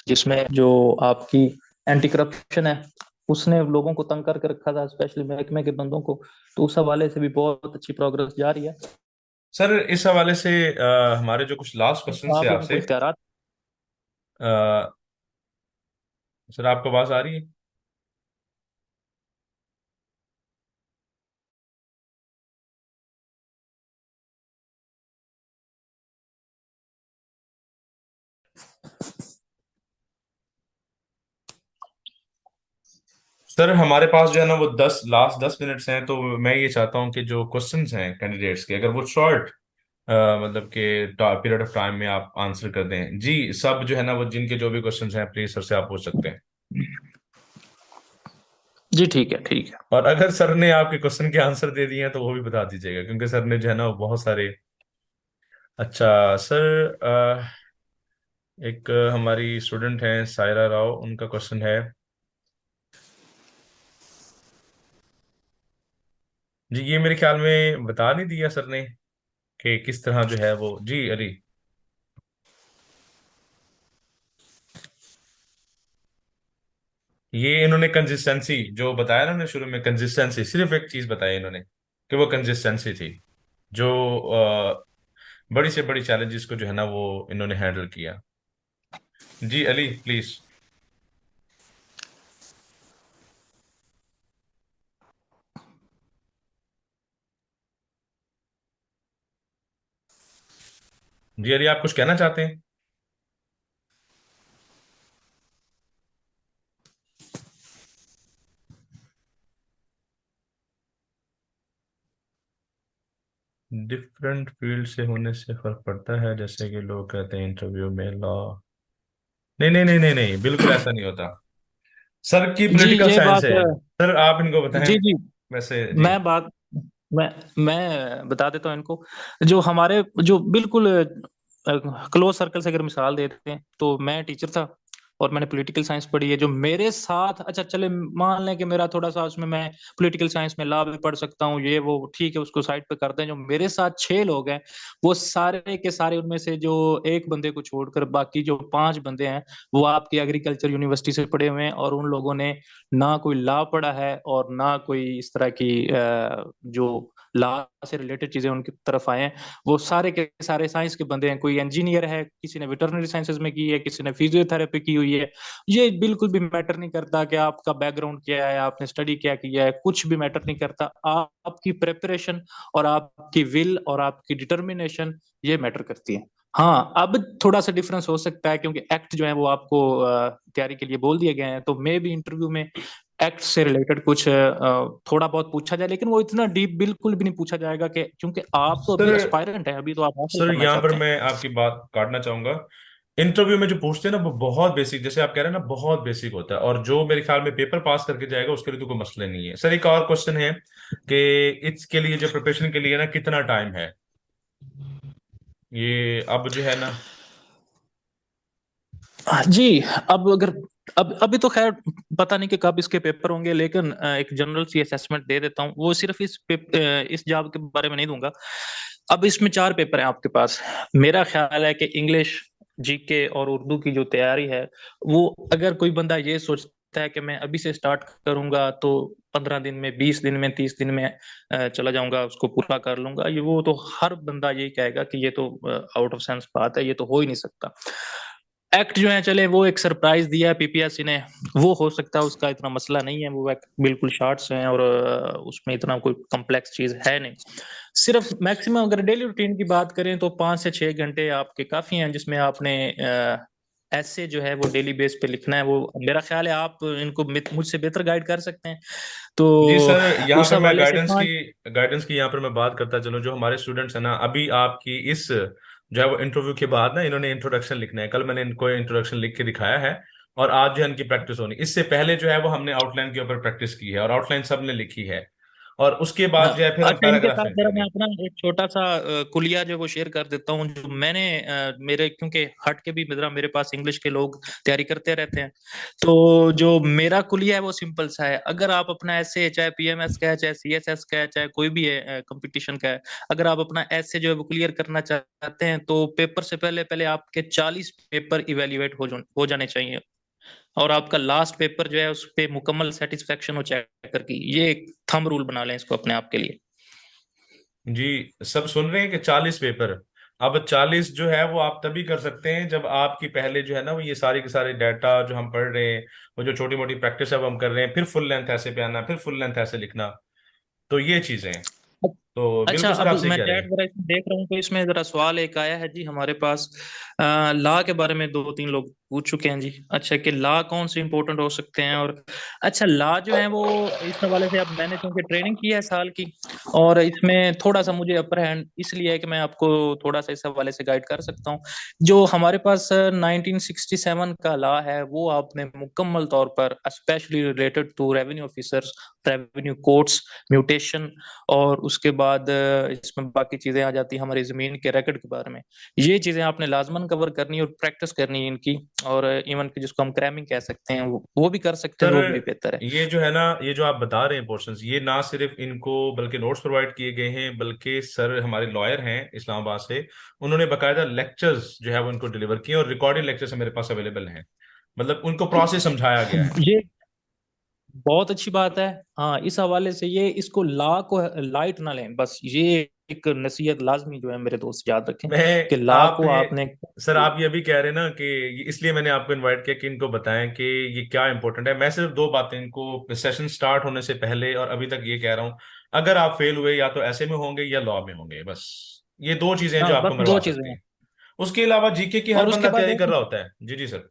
जिसमें जो आपकी एंटी करप्शन है, उसने लोगों को तंग करके रखा था, स्पेशली महकमे के बंदों को। तो उस हवाले से भी बहुत अच्छी प्रोग्रेस जारी है। सर इस हवाले से हमारे जो कुछ लास्ट क्वेश्चन है आप लोगों को आपसे। इख्तियारात। अ, सर आपको आवाज आ रही है? सर हमारे पास जो है ना वो 10 मिनट्स हैं, तो मैं ये चाहता हूँ कि जो क्वेश्चंस हैं कैंडिडेट्स के, अगर वो शॉर्ट मतलब कि पीरियड ऑफ टाइम में आप आंसर कर दें जी। सब जो है ना वो जिनके जो भी क्वेश्चंस हैं प्लीज सर से आप पूछ सकते हैं। जी ठीक है, ठीक है। और अगर सर ने आपके क्वेश्चन के आंसर दे दिए हैं तो वो भी बता दीजिएगा, क्योंकि सर ने जो है ना वो बहुत सारे। अच्छा सर, एक हमारी स्टूडेंट हैं सायरा राव, उनका क्वेश्चन है जी। ये मेरे ख्याल में बता नहीं दिया सर ने कि किस तरह जो है वो जी अली। ये इन्होंने कंसिस्टेंसी जो बताया ना, उन्होंने शुरू में कंसिस्टेंसी सिर्फ एक चीज बताई इन्होंने कि वो कंसिस्टेंसी थी जो बड़ी से बड़ी चैलेंजेस को जो है ना वो इन्होंने हैंडल किया। जी अली प्लीज। जी अली आप कुछ कहना चाहते हैं? डिफरेंट फील्ड से होने से फर्क पड़ता है, जैसे कि लोग कहते हैं इंटरव्यू में लॉ। नहीं नहीं नहीं नहीं नहीं, बिल्कुल ऐसा नहीं होता। सर की जी पॉलिटिकल ये साइंस बात, है। सर आप इनको बताएं। जी जी, वैसे जी। मैं बात मैं बता देता हूँ इनको। जो हमारे जो बिल्कुल क्लोज सर्कल से अगर मिसाल देते हैं, तो मैं टीचर था और मैंने पॉलिटिकल साइंस पढ़ी है। जो मेरे साथ, अच्छा चले मान लें कि मेरा थोड़ा सा उसमें, मैं पॉलिटिकल साइंस में लॉ भी पढ़ सकता हूँ, ये वो ठीक है, उसको साइड पे करते हैं। जो मेरे साथ 6 लोग हैं, वो सारे के सारे, उनमें से जो एक बंदे को छोड़कर बाकी जो 5 बंदे हैं, वो आपकी एग्रीकल्चर यूनिवर्सिटी से पढ़े हुए हैं। और उन लोगों ने ना कोई लॉ पढ़ा है और ना कोई इस तरह की जो लॉ से रिलेटेड चीजें उनकी तरफ आए हैं। वो सारे के सारे साइंस के बंदे हैं। कोई इंजीनियर है, किसी ने वेटरनरी साइंसेज में की है, किसी ने फिजियोथेरेपी की हुई है। ये बिल्कुल भी मैटर नहीं करता कि आपका बैकग्राउंड क्या है, आपने स्टडी क्या किया है, कुछ भी मैटर नहीं करता। आपकी प्रेपरेशन और आपकी विल और आपकी डिटर्मिनेशन, ये मैटर करती है। हाँ, अब थोड़ा सा डिफरेंस हो सकता है, क्योंकि एक्ट जो है वो आपको तैयारी के लिए बोल दिए गए हैं, तो मे भी इंटरव्यू में एक्ट से रिलेटेड कुछ थोड़ा बहुत पूछा जाए, लेकिन वो इतना डीप बिल्कुल भी नहीं पूछा जाएगा, कि क्योंकि आप तो सर अभी एस्पायरेंट है, अभी तो आप हासिल सर करना यहाँ पर चाहते हैं। मैं आपकी बात काटना चाहूंगा। इंटरव्यू में जो पूछते हैं ना वो बहुत बेसिक, जैसे आप कह रहे हैं ना, बहुत बेसिक होता है, और जो मेरे ख्याल में पेपर पास करके जाएगा उसके लिए तो कोई मसले नहीं है। सर एक और क्वेश्चन है कि इसके लिए जो प्रिपरेशन के लिए ना कितना टाइम है, ये अब जो है ना। जी, अब अगर, अब अभी तो खैर पता नहीं कि कब इसके पेपर होंगे, लेकिन एक जनरल सी असेसमेंट दे देता हूँ। वो सिर्फ इस जॉब के बारे में नहीं दूंगा। अब इसमें 4 पेपर हैं आपके पास। मेरा ख्याल है कि इंग्लिश, जीके और उर्दू की जो तैयारी है, वो अगर कोई बंदा ये सोचता है कि मैं अभी से स्टार्ट करूंगा तो 15 दिन में, 20 दिन में, 30 दिन में चला जाऊंगा, उसको पूरा कर लूंगा, ये वो तो हर बंदा यही कहेगा कि ये तो आउट ऑफ सेंस बात है, ये तो हो ही नहीं सकता। एक्ट जो है, चले वो एक सरप्राइज दिया है पीपीएससी ने, वो हो सकता है उसका इतना मसला नहीं है, वो बिल्कुल शॉर्ट्स हैं और उसमें इतना कोई कॉम्प्लेक्स चीज है नहीं। सिर्फ मैक्सिमम अगर डेली रूटीन की बात करें तो 5 से 6 घंटे आपके काफी हैं, जिसमें आपने ऐसे जो है वो डेली बेस पे लिखना है। वो मेरा ख्याल है आप इनको मुझसे बेहतर गाइड कर सकते हैं। तो जी सर, यहाँ उस पर मैं हवाले से पांच। गाइडेंस की यहाँ पर मैं बात करता चलूँ। जो हमारे स्टूडेंट्स हैं ना, अभी आपकी इस जो है वो इंटरव्यू के बाद ना इन्होंने इंट्रोडक्शन लिखना है। कल मैंने इनको इंट्रोडक्शन लिख के दिखाया है, और आज जो है इनकी प्रैक्टिस होनी। इससे पहले जो है वो हमने आउटलाइन के ऊपर प्रैक्टिस की है, और आउटलाइन सबने लिखी है, और उसके बाद जो है फिर हम अच्छा, इनके पैराग्राफ साथ जरा मैं लिखेंगे। अपना एक छोटा सा कुलिया जो वो शेयर कर देता हूँ, जो मैंने मेरे, क्योंकि हट के भी मेरे पास इंग्लिश के लोग तैयारी करते रहते हैं। तो जो मेरा कुलिया है वो सिंपल सा है। अगर आप अपना ऐसे, चाहे पीएमएस का है, चाहे सीएसएस का है, चाहे कोई भी है कंपटीशन का है, अगर आप अपना ऐसे जो है वो क्लियर करना चाहते हैं, तो पेपर से पहले पहले आपके 40 पेपर इवेल्युएट हो जाने चाहिए। और आपका लास्ट पेपर जो है उस पे मुकम्मल सेटिस्फेक्शन हो चेकर की, ये एक थंब रूल बना लें इसको अपने आप के लिए। जी, सब सुन रहे हैं कि 40 पेपर। अब 40 जो है वो आप तभी कर सकते हैं जब आपकी पहले जो है ना वो ये सारे के सारे डाटा जो हम पढ़ रहे हैं, वो जो छोटी मोटी प्रैक्टिस अब हम कर रहे हैं, फिर फुल लेंथ ऐसे पे आना, फिर फुल लेंथ ऐसे लिखना। तो ये चीजें हैं। तो अच्छा, बिल्कुल सर, अब आप सही मैं कह रहे चैट हैं। वगैरह इसमें देख रहा हूँ तो इसमें जरा सवाल एक आया है जी हमारे पास। लॉ के बारे में दो तीन लोग पूछ चुके हैं जी। अच्छा, कि लॉ कौन से इंपॉर्टेंट हो सकते हैं, और अच्छा लॉ जो है वो इस हवाले से, अब मैंने क्योंकि ट्रेनिंग की है साल की, और इसमें थोड़ा सा मुझे अपर हैंड इसलिए है कि मैं आपको थोड़ा सा इस हवाले से गाइड कर सकता हूँ। जो हमारे पास 1967 का लॉ है वो आपने मुकम्मल तौर पर specially related to revenue officers, revenue courts, mutation, और उसके बाद इसमें बाकी चीजें आ जाती हैं हमारी जमीन के रिकॉर्ड के बारे में। ये चीजें आपने लाजमन कवर करनी और प्रैक्टिस करनी है इनकी। और इवन की जिसको हम क्रैमिंग कह सकते हैं वो भी कर सकते हैं सर तो वो भी बेहतर है। ये जो है ना, ये जो आप बता रहे हैं पोर्शंस, ये ना सिर्फ इनको बल्कि नोट्स प्रोवाइड किए गए हैं, बल्कि सर हमारे लॉयर हैं इस्लामाबाद से, उन्होंने बकायदा लेक्चर्स जो है वो इनको डिलीवर किए, और रिकॉर्डेड लेक्चर्स मेरे पास अवेलेबल हैं। मतलब उनको प्रोसेस समझाया गया है। ये बहुत अच्छी बात है। हाँ, इस हवाले से ये इसको लॉ को लाइट ना लें, बस ये एक नसीहत लाजमी जो है मेरे दोस्त याद रखें मैं कि लॉ आप को ये आपने। सर, आप ये भी कह रहे हैं ना कि इसलिए मैंने आपको इनवाइट किया कि इनको बताएं कि ये क्या इंपॉर्टेंट है। मैं सिर्फ दो बातें इनको सेशन स्टार्ट होने से पहले और अभी तक ये कह रहा हूं, अगर आप फेल हुए या तो ऐसे में होंगे या लॉ में होंगे, बस ये दो चीजें हैं हाँ, जो बस आपको दो मरवा चीजें सकती हैं। हैं। उसके अलावा जीके की हर और उसके बंदा बाद तैयारी कर एक रहा होता है। जी जी सर।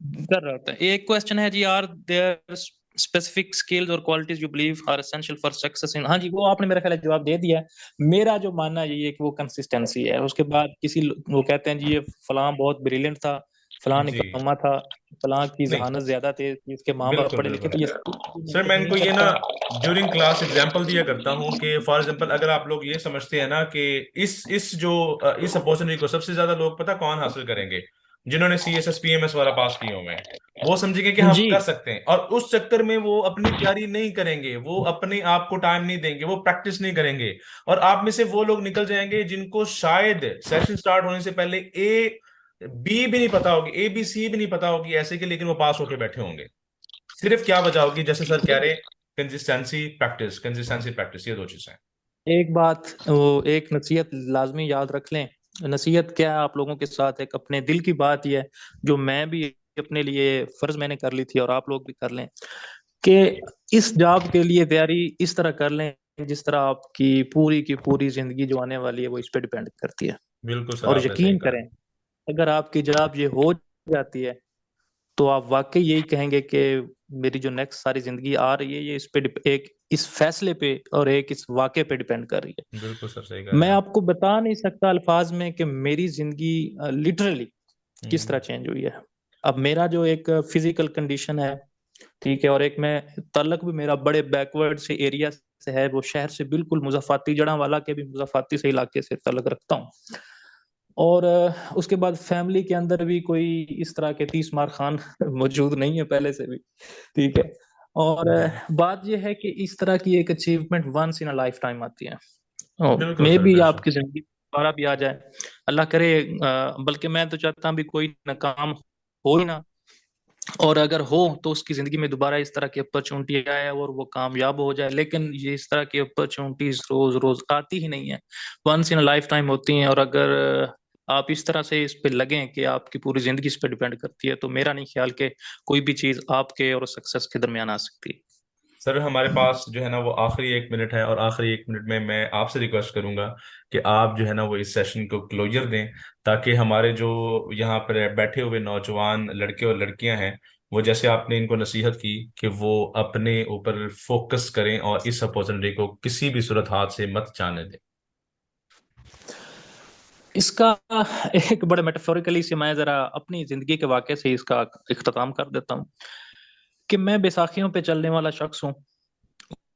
कर रहा होता है। एक क्वेश्चन है जी, आर देयर स्पेसिफिक स्किल्स और qualities you believe are essential for success in. हाँ जी, वो आपने मेरा ख्याल है जवाब दे दिया है। मेरा जो मानना है ये है कि वो कंसिस्टेंसी है। उसके बाद वो कहते हैं जी ये फलां बहुत ब्रिलियंट था, फलां जी, निकम्मा था, फलां की नहीं, जहानत ज्यादा थे, इसके माँ बाप बिल्कुल पढ़े लिखे, बिल्कुल तो ये सर, मैं मैटर नहीं इनको ये ना करता। ड्यूरिंग क्लास एग्जांपल दिया करता हूँ कि फॉर एग्जांपल अगर आप लोग ये समझते हैं ना कि इस अपॉर्चुनिटी को सबसे ज्यादा लोग पता कौन हासिल करेंगे, जिन्होंने CSS PMS वाला पास किए हुए हैं। वो समझेंगे कि हम जी। कर सकते हैं, और उस चक्कर में वो अपनी तैयारी नहीं करेंगे, वो अपने आप को टाइम नहीं देंगे, वो प्रैक्टिस नहीं करेंगे। और आप में से वो लोग निकल जाएंगे जिनको शायद सेशन स्टार्ट होने से पहले बी भी नहीं पता होगी, ABC भी नहीं पता होगी ऐसे के, लेकिन वो पास होके बैठे होंगे। सिर्फ क्या बचा होगी, जैसे सर कह रहे, कंसिस्टेंसी प्रैक्टिस, कंसिस्टेंसी प्रैक्टिस, ये दो चीजें हैं। एक बात, वो एक नसीहत लाजमी याद रख लें। नसीहत क्या है आप लोगों के साथ, एक अपने दिल की बात ही है, जो मैं भी अपने लिए फर्ज मैंने कर ली थी और आप लोग भी कर लें, कि इस जॉब के लिए तैयारी इस तरह कर लें जिस तरह आपकी की पूरी जिंदगी जो आने वाली है वो इस पे डिपेंड करती है। बिल्कुल सर, और आपने सही यकीन कहा। करें, अगर आपकी जॉब ये हो जाती है तो आप वाकई यही कहेंगे कि मेरी जो नेक्स्ट सारी जिंदगी आ रही है ये इस पे एक इस फैसले पे और एक इस वाक़े पे डिपेंड कर रही है। बिल्कुल सर, सही कह रहे मैं हैं आप। आपको बता नहीं सकता अल्फाज में कि मेरी जिंदगी लिटरली किस तरह हम्म। चेंज हुई है। अब मेरा जो एक फिजिकल कंडीशन है, ठीक है, और एक मैं तल्लक भी मेरा बड़े बैकवर्ड से एरिया से है, वो शहर से बिल्कुल मुजफ्फाती जड़ा वाला के भी मुजफ्फाती से इलाके से तल्लक रखता हूँ। और उसके बाद फैमिली के अंदर भी कोई इस तरह के 30 मार खान मौजूद नहीं है पहले से भी, ठीक है। और जी, बात यह है कि इस तरह की एक achievement once in a lifetime आती है। बिल्कुल मे सर, भी बेशक। आपकी जिंदगी दोबारा भी आ जाए, अल्लाह करे। बल्कि मैं तो चाहता हूँ भी कोई नाकाम हो ही ना, और अगर हो तो उसकी जिंदगी में दोबारा इस तरह की अपॉर्चुनिटी आए और वो कामयाब हो जाए। लेकिन ये इस तरह की अपॉर्चुनिटीज रोज रोज आती ही नहीं है, वंस इन लाइफ टाइम होती हैं। और अगर आप इस तरह से इस पे लगें कि आपकी पूरी जिंदगी इस पे डिपेंड करती है, तो मेरा नहीं ख्याल कि कोई भी चीज आपके और सक्सेस के दरमियान आ सकती है। सर हमारे पास जो है ना वो आखिरी 1 मिनट है, और आखिरी 1 मिनट में मैं आपसे रिक्वेस्ट करूंगा कि आप जो है ना वो इस सेशन को क्लोजर दें, ताकि हमारे जो यहाँ पर बैठे हुए नौजवान लड़के और लड़कियां हैं, वो जैसे आपने इनको नसीहत की कि वो अपने ऊपर फोकस करें और इस अपॉर्चुनिटी को किसी भी सूरत हाथ से मत जाने दें। इसका एक बड़े मेटाफोरिकली से मैं जरा अपनी जिंदगी के वाक़े से इसका इख्तिताम कर देता हूँ कि मैं बैसाखियों पे चलने वाला शख्स हूँ।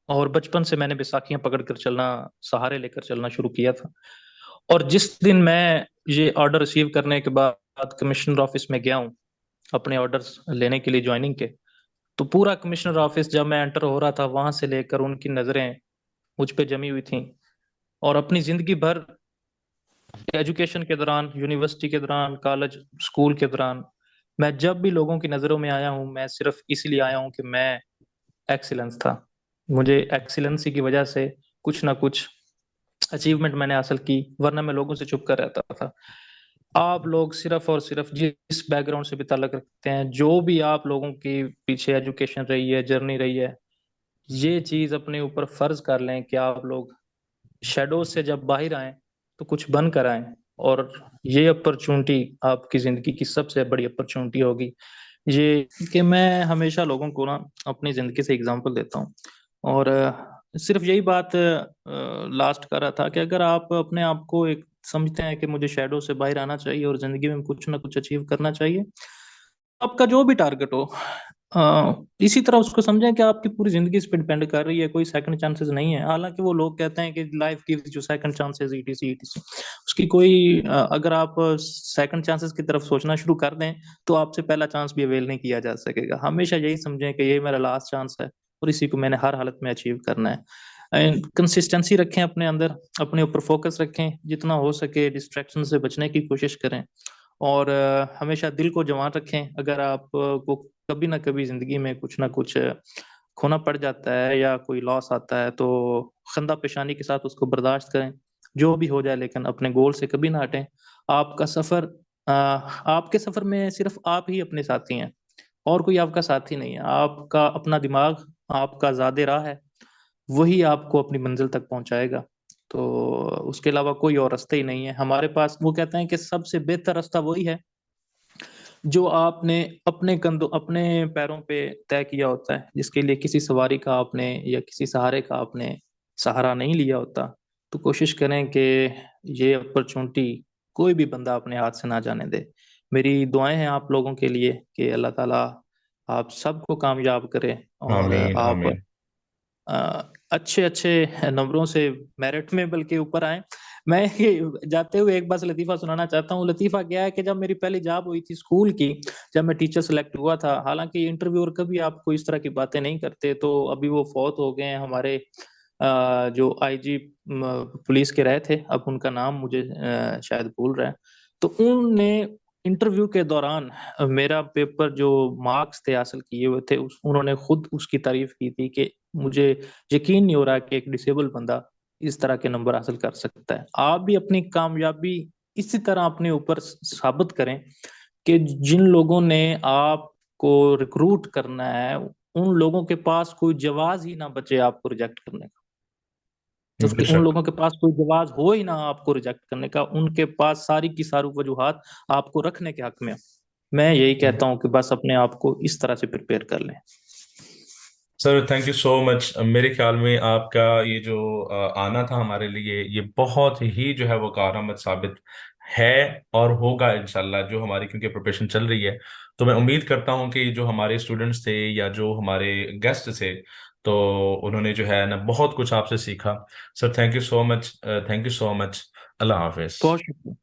और बचपन से मैंने बैसाखियां पकड़ कर चलना, सहारे लेकर चलना शुरू किया था। और जिस दिन मैं ये ऑर्डर रिसीव करने के बाद कमिश्नर ऑफिस में गया हूँ अपने ऑर्डर्स लेने के लिए ज्वाइनिंग के, तो पूरा कमिश्नर ऑफिस जब मैं एंटर हो रहा था वहां से लेकर उनकी नजरें मुझ पे जमी हुई थी। और अपनी जिंदगी भर एजुकेशन के दौरान, यूनिवर्सिटी के दौरान, कॉलेज स्कूल के दौरान, मैं जब भी लोगों की नज़रों में आया हूँ, मैं सिर्फ इसलिए आया हूँ कि मैं एक्सीलेंस था। मुझे एक्सीलेंसी की वजह से कुछ ना कुछ अचीवमेंट मैंने हासिल की, वरना मैं लोगों से छुप कर रहता था। आप लोग सिर्फ और सिर्फ जिस बैकग्राउंड से भी ताल्लुक रखते हैं, जो भी आप लोगों की पीछे एजुकेशन रही है, जर्नी रही है, ये चीज अपने ऊपर फर्ज कर लें कि आप लोग शेडो से जब बाहर आए तो कुछ बन कर आए। और ये अपॉर्चुनिटी आपकी जिंदगी की सबसे बड़ी अपॉर्चुनिटी होगी। ये कि मैं हमेशा लोगों को ना अपनी जिंदगी से एग्जांपल देता हूँ। और सिर्फ यही बात लास्ट कर रहा था कि अगर आप अपने आप को एक समझते हैं कि मुझे शैडो से बाहर आना चाहिए और जिंदगी में कुछ ना कुछ अचीव करना चाहिए, आपका जो भी टारगेट हो, इसी तरह उसको समझें कि आपकी पूरी जिंदगी इस पे डिपेंड कर रही है, कोई सेकंड चांसेस नहीं है। हालांकि वो लोग कहते हैं कि life gives you second chances, etc etc, उसकी कोई अगर आप सेकंड चांसेस की तरफ सोचना शुरू कर दें तो आपसे पहला चांस भी अवेल नहीं किया जा सकेगा। हमेशा यही समझें कि ये मेरा लास्ट चांस है और इसी को मैंने हर हालत में अचीव करना है। कंसिस्टेंसी रखें अपने अंदर, अपने ऊपर फोकस रखें, जितना हो सके डिस्ट्रैक्शन से बचने की कोशिश करें। और हमेशा दिल को जवान रखें। अगर आप को कभी ना कभी जिंदगी में कुछ ना कुछ खोना पड़ जाता है या कोई लॉस आता है, तो खंदा पेशानी के साथ उसको बर्दाश्त करें, जो भी हो जाए, लेकिन अपने गोल से कभी ना हटें। आपका सफर, आपके सफर में सिर्फ आप ही अपने साथी हैं, और कोई आपका साथी नहीं है। आपका अपना दिमाग, आपका ज़ादे राह है, वही आपको अपनी मंजिल तक पहुंचाएगा। तो उसके अलावा कोई और रास्ता ही नहीं है हमारे पास। वो कहते हैं कि सबसे बेहतर रास्ता वही है जो आपने अपने कंधों, अपने पैरों पे तय किया होता है, जिसके लिए किसी सवारी का आपने या किसी सहारे का आपने सहारा नहीं लिया होता। तो कोशिश करें कि ये अपॉर्चुनिटी कोई भी बंदा अपने हाथ से ना जाने दे। मेरी दुआएं हैं आप लोगों के लिए कि अल्लाह ताला आप सबको कामयाब करे और आमीन आप आमीन। अच्छे अच्छे नंबरों से मेरिट में बल्कि ऊपर आए। मैं ये जाते हुए एक बार लतीफा सुनाना चाहता हूँ। लतीफा क्या है कि जब मेरी पहली जॉब हुई थी स्कूल की, जब मैं टीचर सेलेक्ट हुआ था, हालांकि इंटरव्यूअर कभी आपको इस तरह की बातें नहीं करते, तो अभी वो फौत हो गए हैं हमारे जो आईजी पुलिस के रहे थे, अब उनका नाम मुझे शायद भूल रहा है। तो उनने इंटरव्यू के दौरान मेरा पेपर जो मार्क्स थे हासिल किए हुए थे, उन्होंने खुद उसकी तारीफ की थी कि मुझे यकीन नहीं हो रहा कि एक डिसेबल बंदा इस तरह के नंबर हासिल कर सकता है। आप भी अपनी कामयाबी इसी तरह अपने ऊपर साबित करें कि जिन लोगों ने आपको रिक्रूट करना है, उन लोगों के पास कोई जवाब ही ना बचे आपको रिजेक्ट करने का। उसके उन बेशक। लोगों के पास कोई जवाब हो ही ना आपको रिजेक्ट करने का, उनके पास सारी की सारी वजूहात आपको रखने के हक में हो। मैं यही कहता हूँ कि बस अपने आप को इस तरह से प्रिपेयर कर लें। Sir thank you so much. मेरे ख्याल में आपका ये जो आना था हमारे लिए, ये बहुत ही जो है वो कारआमद साबित है और होगा इंशाल्लाह, जो हमारी क्योंकि प्रिपरेशन चल रही है। तो मैं उम्मीद करता हूँ कि जो हमारे स्टूडेंट्स थे या जो हमारे गेस्ट थे, तो उन्होंने जो है ना बहुत कुछ आपसे सीखा। Sir thank you so much, thank you so much. अल्लाह हाफिज। बहुत शुक्रिया।